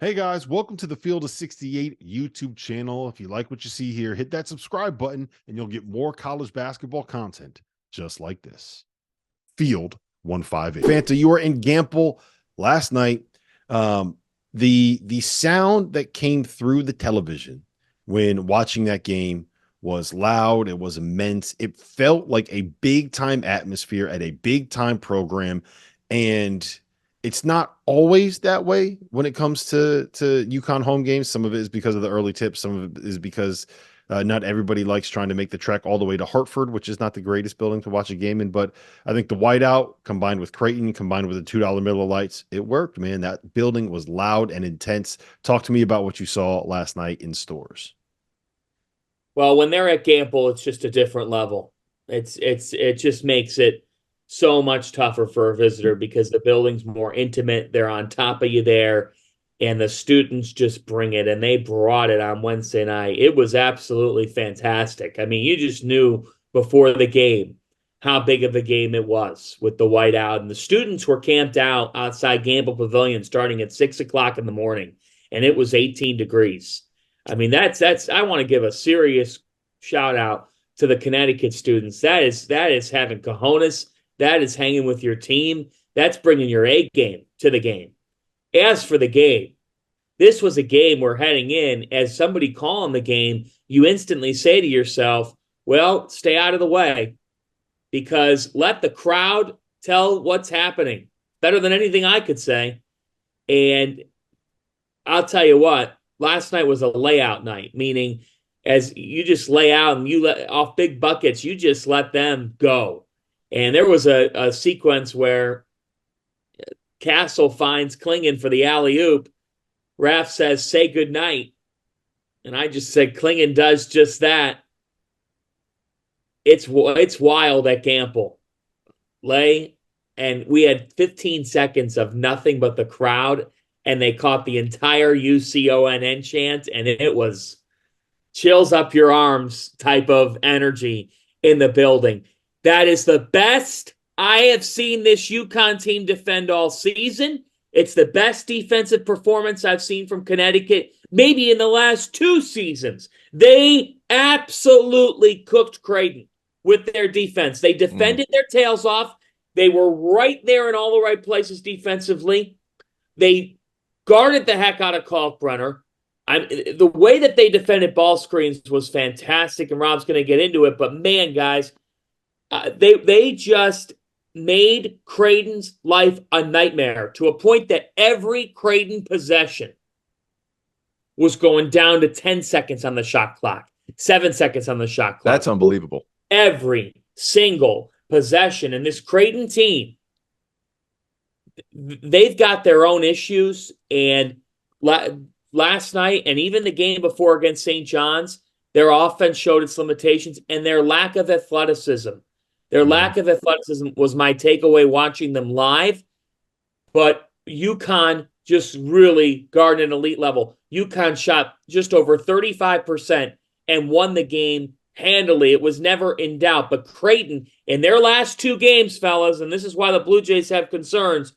Hey guys, welcome to the Field of 68 YouTube channel. If you like what you see here, hit that subscribe button and you'll get more college basketball content just like this. Field 158. Fanta, you were in Gamble last night. The sound that came through the television when watching that game was loud. It was immense. It felt like a big time atmosphere at a big time program, and it's not always that way when it comes to UConn home games. Some of it is because of the early tips. Some of it is because not everybody likes trying to make the trek all the way to Hartford, which is not the greatest building to watch a game in. But I think the whiteout combined with Creighton, combined with the $2 Miller Lights, it worked, man. That building was loud and intense. Talk to me about what you saw last night in stores. Well, when they're at Gamble, it's just a different level. It just makes it so much tougher for a visitor because the building's more intimate. They're on top of you there, and the students just bring it, and they brought it on Wednesday night. It was absolutely fantastic. I mean, you just knew before the game how big of a game it was with the whiteout, and the students were camped out outside Gamble Pavilion starting at 6 o'clock in the morning, and it was 18 degrees. I mean, that's I want to give a serious shout out to the Connecticut students. That is having cojones. That is hanging with your team. That's bringing your A game to the game. As for the game, this was a game where heading in, as somebody calling the game, you instantly say to yourself, well, stay out of the way because let the crowd tell what's happening. Better than anything I could say. And I'll tell you what, last night was a layout night, meaning as you just lay out and you let off big buckets, you just let them go. And there was a sequence where Castle finds Klingon for the alley oop. Raf says, say good night. And I just said, Klingon does just that. It's wild at Gamble. Lay, and we had 15 seconds of nothing but the crowd, and they caught the entire UConn chant, and it was chills up your arms type of energy in the building. That is the best I have seen this UConn team defend all season. It's the best defensive performance I've seen from Connecticut, maybe in the last 2 seasons. They absolutely cooked Creighton with their defense. They defended their tails off. They were right there in all the right places defensively. They guarded the heck out of Kalkbrenner. The way that they defended ball screens was fantastic, and Rob's going to get into it. But man, guys, they just made Creighton's life a nightmare to a point that every Creighton possession was going down to 10 seconds on the shot clock, 7 seconds on the shot clock. That's unbelievable. Every single possession. And this Creighton team, they've got their own issues. And last night and even the game before against St. John's, their offense showed its limitations and their lack of athleticism. Their lack of athleticism was my takeaway watching them live. But UConn just really guarded an elite level. UConn shot just over 35% and won the game handily. It was never in doubt. But Creighton, in their last 2 games, fellas, and this is why the Blue Jays have concerns,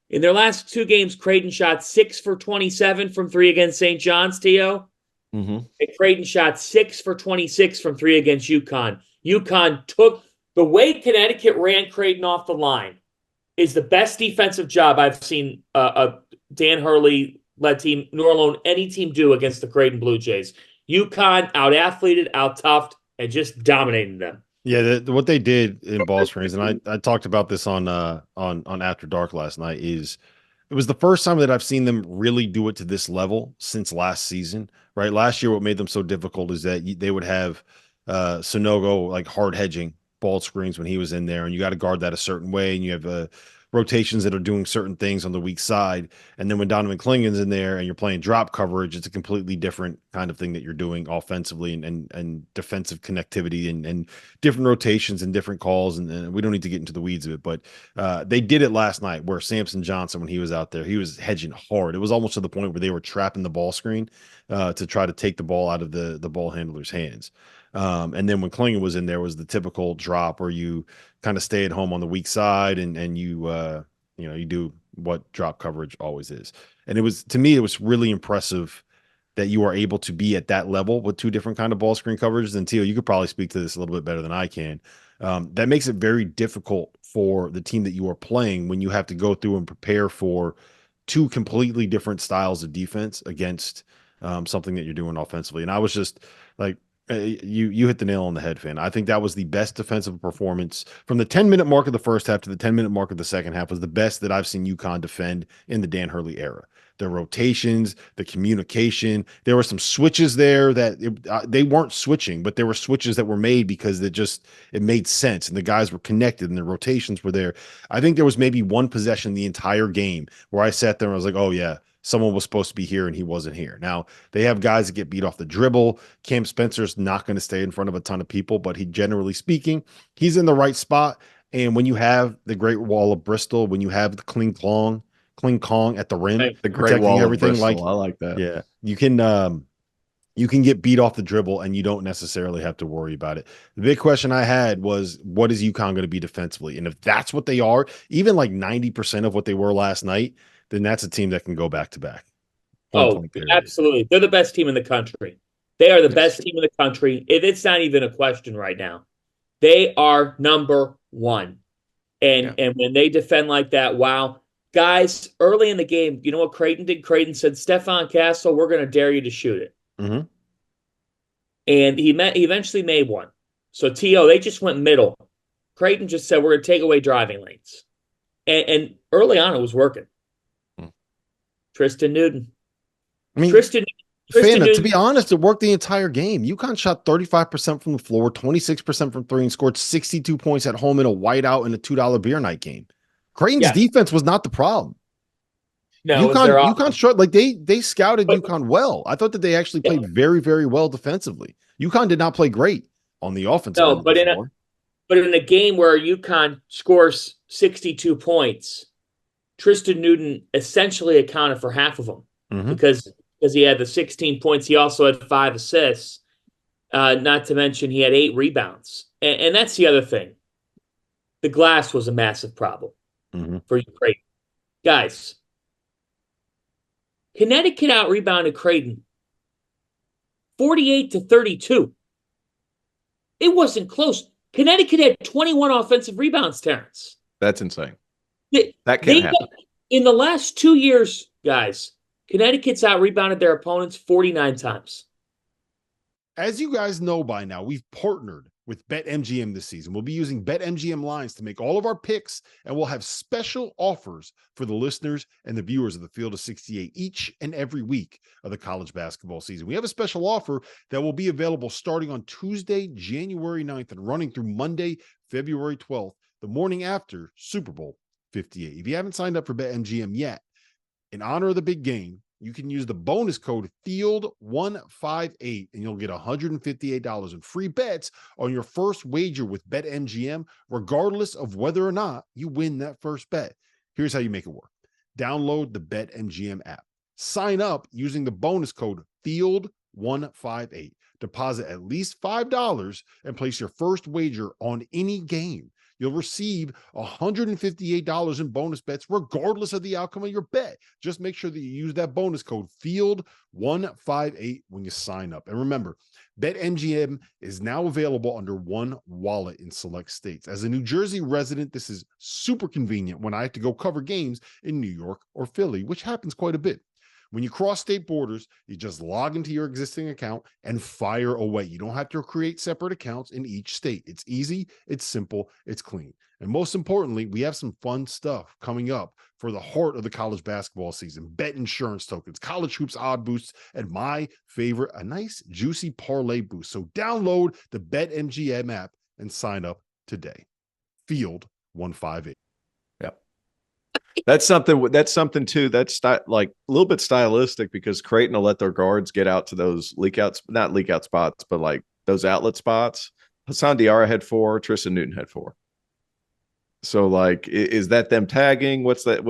in their last 2 games, Creighton shot 6 for 27 from 3 against St. John's, T.O. And Creighton shot 6 for 26 from 3 against UConn. UConn took the way Connecticut ran Creighton off the line is the best defensive job I've seen a Dan Hurley-led team, nor alone any team, do against the Creighton Blue Jays. UConn out-athleted, out-toughed, and just dominated them. Yeah, what they did in ball screens, and I talked about this on After Dark last night, is it was the first time that I've seen them really do it to this level since last season. Right, last year what made them so difficult is that they would have Sonogo like hard hedging ball screens when he was in there, and you got to guard that a certain way, and you have rotations that are doing certain things on the weak side. And then when Donovan Klingon's in there and you're playing drop coverage, it's a completely different kind of thing that you're doing offensively and defensive connectivity and different rotations and different calls. And we don't need to get into the weeds of it, but they did it last night where Samson Johnson, when he was out there, he was hedging hard. It was almost to the point where they were trapping the ball screen to try to take the ball out of the ball handler's hands. And then when Klingon was in there was the typical drop where you kind of stay at home on the weak side and you you do what drop coverage always is. And to me, it was really impressive that you are able to be at that level with two different kind of ball screen coverages. And Tio, you could probably speak to this a little bit better than I can. That makes it very difficult for the team that you are playing when you have to go through and prepare for two completely different styles of defense against something that you're doing offensively. And I was just like, you hit the nail on the head, Finn. I think that was the best defensive performance from the 10-minute mark of the first half to the 10-minute mark of the second half was the best that I've seen UConn defend in the Dan Hurley era. The rotations, the communication. There were some switches there that they weren't switching, but there were switches that were made because it made sense and the guys were connected and the rotations were there. I think there was maybe one possession the entire game where I sat there and I was like, oh yeah, someone was supposed to be here and he wasn't here. Now they have guys that get beat off the dribble. Cam Spencer's not going to stay in front of a ton of people, but generally speaking, he's in the right spot. And when you have the Great Wall of Bristol, when you have the Kling Kong at the rim, Right. The Great Wall of Bristol. I like that. Yeah, you can get beat off the dribble and you don't necessarily have to worry about it. The big question I had was, what is UConn going to be defensively? And if that's what they are, even like 90% of what they were last night, then that's a team that can go back to back. Oh, absolutely. They're the best team in the country. They are the best team in the country. It's not even a question right now. They are number one. And when they defend like that, wow. Guys, early in the game, you know what Creighton did? Creighton said, Stefan Castle, we're going to dare you to shoot it. Mm-hmm. And he eventually made one. So, T.O., they just went middle. Creighton just said, we're going to take away driving lanes. And early on, it was working. Tristan Newton. I mean, Tristan Newton, to be honest, it worked the entire game. UConn shot 35% from the floor, 26% from three, and scored 62 points at home in a whiteout in a $2 beer night game. Creighton's defense was not the problem. No, UConn short, like they scouted UConn well. I thought that they actually played very, very well defensively. UConn did not play great on the offensive end. But in a game where UConn scores 62 points, Tristan Newton essentially accounted for half of them because he had the 16 points. He also had 5 assists, not to mention he had 8 rebounds. And that's the other thing. The glass was a massive problem for Creighton. Guys, Connecticut out-rebounded Creighton 48-32. It wasn't close. Connecticut had 21 offensive rebounds, Terrence. That's insane. That can't happen. In the last 2 years, guys, Connecticut's out-rebounded their opponents 49 times. As you guys know by now, we've partnered with BetMGM this season. We'll be using BetMGM lines to make all of our picks, and we'll have special offers for the listeners and the viewers of the Field of 68 each and every week of the college basketball season. We have a special offer that will be available starting on Tuesday, January 9th and running through Monday, February 12th, the morning after Super Bowl 58. If you haven't signed up for BetMGM yet, in honor of the big game, you can use the bonus code FIELD158 and you'll get $158 in free bets on your first wager with BetMGM, regardless of whether or not you win that first bet. Here's how you make it work. Download the BetMGM app. Sign up using the bonus code FIELD158. Deposit at least $5 and place your first wager on any game. You'll receive $158 in bonus bets, regardless of the outcome of your bet. Just make sure that you use that bonus code FIELD158 when you sign up. And remember, BetMGM is now available under one wallet in select states. As a New Jersey resident, this is super convenient when I have to go cover games in New York or Philly, which happens quite a bit. When you cross state borders, you just log into your existing account and fire away. You don't have to create separate accounts in each state. It's easy, it's simple, it's clean. And most importantly, we have some fun stuff coming up for the heart of the college basketball season. Bet insurance tokens, college hoops odd boosts, and my favorite, a nice juicy parlay boost. So download the BetMGM app and sign up today. Field 158. That's something too. That's like a little bit stylistic because Creighton will let their guards get out to those not leak out spots, but like those outlet spots. Hassan Diarra had 4, Tristan Newton had 4. So like, is that them tagging? What's that?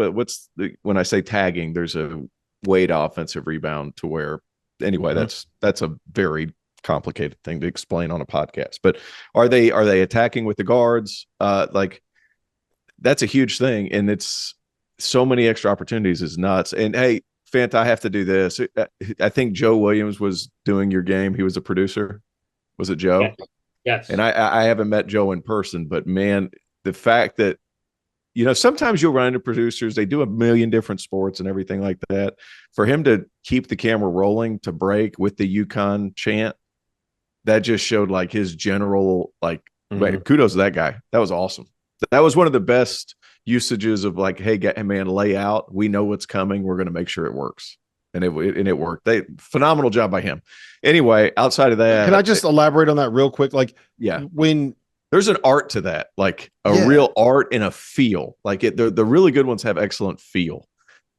When I say tagging, there's a way to offensive rebound to where anyway, that's a very complicated thing to explain on a podcast, but are they attacking with the guards? Like that's a huge thing. And so many extra opportunities is nuts. And hey, Fanta, I have to do this. I think Joe Williams was doing your game. He was a producer. Was it Joe? Yes. Yes. And I haven't met Joe in person, but man, the fact that, sometimes you'll run into producers, they do a million different sports and everything like that. For him to keep the camera rolling to break with the UConn chant, that just showed like his general, like, kudos to that guy. That was awesome. That was one of the best usages of like, hey, man, lay out. We know what's coming. We're going to make sure it works. And it worked. Phenomenal job by him. Anyway, outside of that, can I just elaborate on that real quick? Like, when there's an art to that, like a real art and a feel. Like the really good ones have excellent feel.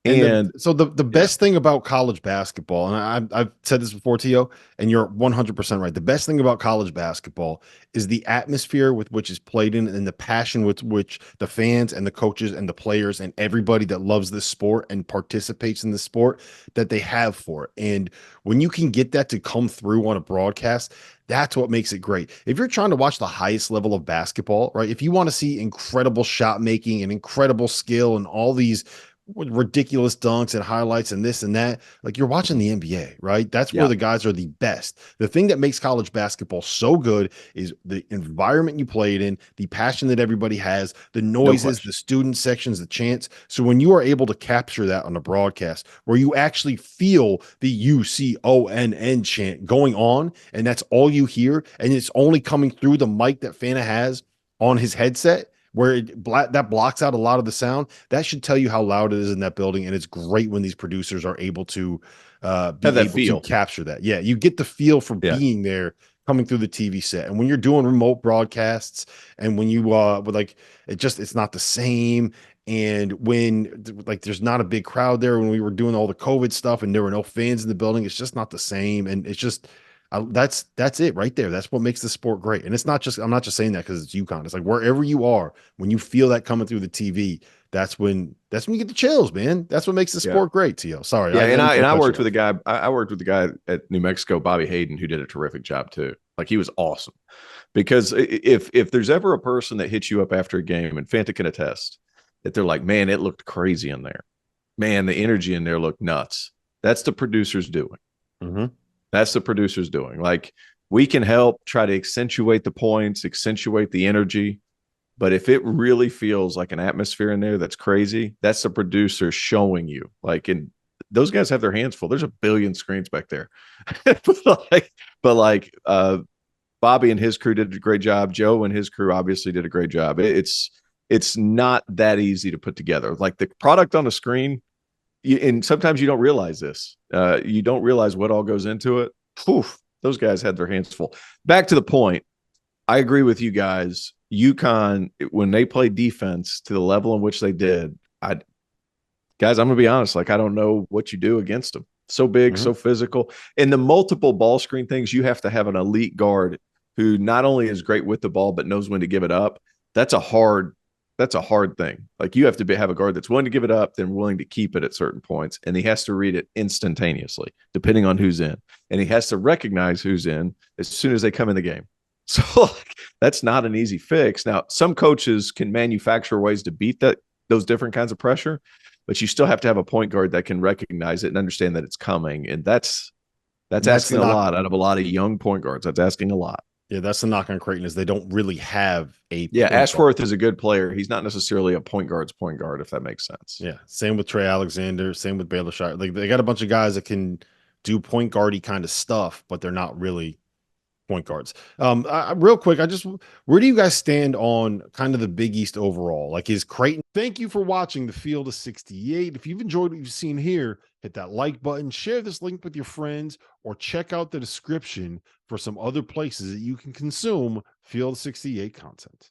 And so the best thing about college basketball, and I've said this before, Tio, and you're 100% right. The best thing about college basketball is the atmosphere with which is played in, and the passion with which the fans and the coaches and the players and everybody that loves this sport and participates in the sport that they have for it. And when you can get that to come through on a broadcast, that's what makes it great. If you're trying to watch the highest level of basketball, right? If you want to see incredible shot making and incredible skill and all these ridiculous dunks and highlights and this and that, like, you're watching the NBA, right? That's where the guys are the best. The thing that makes college basketball so good is the environment you play it in, the passion that everybody has, the noises, the student sections, the chants. So when you are able to capture that on a broadcast where you actually feel the UConn chant going on, and that's all you hear, and it's only coming through the mic that Fanta has on his headset, where that blocks out a lot of the sound, that should tell you how loud it is in that building. And it's great when these producers are able to to capture that. Yeah, you get the feel for being there coming through the TV set. And when you're doing remote broadcasts, and when you it's not the same. And when like there's not a big crowd there, when we were doing all the COVID stuff and there were no fans in the building, it's just not the same. And it's just that's it right there. That's what makes the sport great. And it's not just, I'm not just saying that because it's UConn. It's like wherever you are, when you feel that coming through the TV, that's when you get the chills, man. That's what makes the sport great, Tio. Sorry. Yeah, I worked with a guy. I worked with the guy at New Mexico, Bobby Hayden, who did a terrific job too. Like, he was awesome. Because if there's ever a person that hits you up after a game, and Fanta can attest, that they're like, man, it looked crazy in there. Man, the energy in there looked nuts. That's the producers doing. Mm-hmm. That's the producers doing. Like, we can help try to accentuate the points, accentuate the energy. But if it really feels like an atmosphere in there that's crazy, that's the producer showing you. Like, and those guys have their hands full. There's a billion screens back there. but Bobby and his crew did a great job. Joe and his crew obviously did a great job. It's not that easy to put together. Like, the product on the screen, and sometimes you don't realize this. You don't realize what all goes into it. Oof, those guys had their hands full. Back to the point, I agree with you guys. UConn, when they play defense to the level in which they did, guys, I'm going to be honest. Like, I don't know what you do against them. So big, so physical. And the multiple ball screen things, you have to have an elite guard who not only is great with the ball, but knows when to give it up. That's a hard thing. Like, you have to have a guard that's willing to give it up, then willing to keep it at certain points. And he has to read it instantaneously, depending on who's in. And he has to recognize who's in as soon as they come in the game. So that's not an easy fix. Now, some coaches can manufacture ways to beat those different kinds of pressure, but you still have to have a point guard that can recognize it and understand that it's coming. And that's asking a lot out of a lot of young point guards. That's asking a lot. Yeah, that's the knock on Creighton, is they don't really have a Ashworth is a good player. He's not necessarily a point guard's point guard, if that makes sense. Yeah, same with Trey Alexander, same with Baylor Shire. Like, they got a bunch of guys that can do point guardy kind of stuff, but they're not really point guards. Real quick, where do you guys stand on kind of the Big East overall? Like, is Creighton? Thank you for watching the Field of 68. If you've enjoyed what you've seen here, hit that like button, share this link with your friends, or check out the description for some other places that you can consume Field 68 content.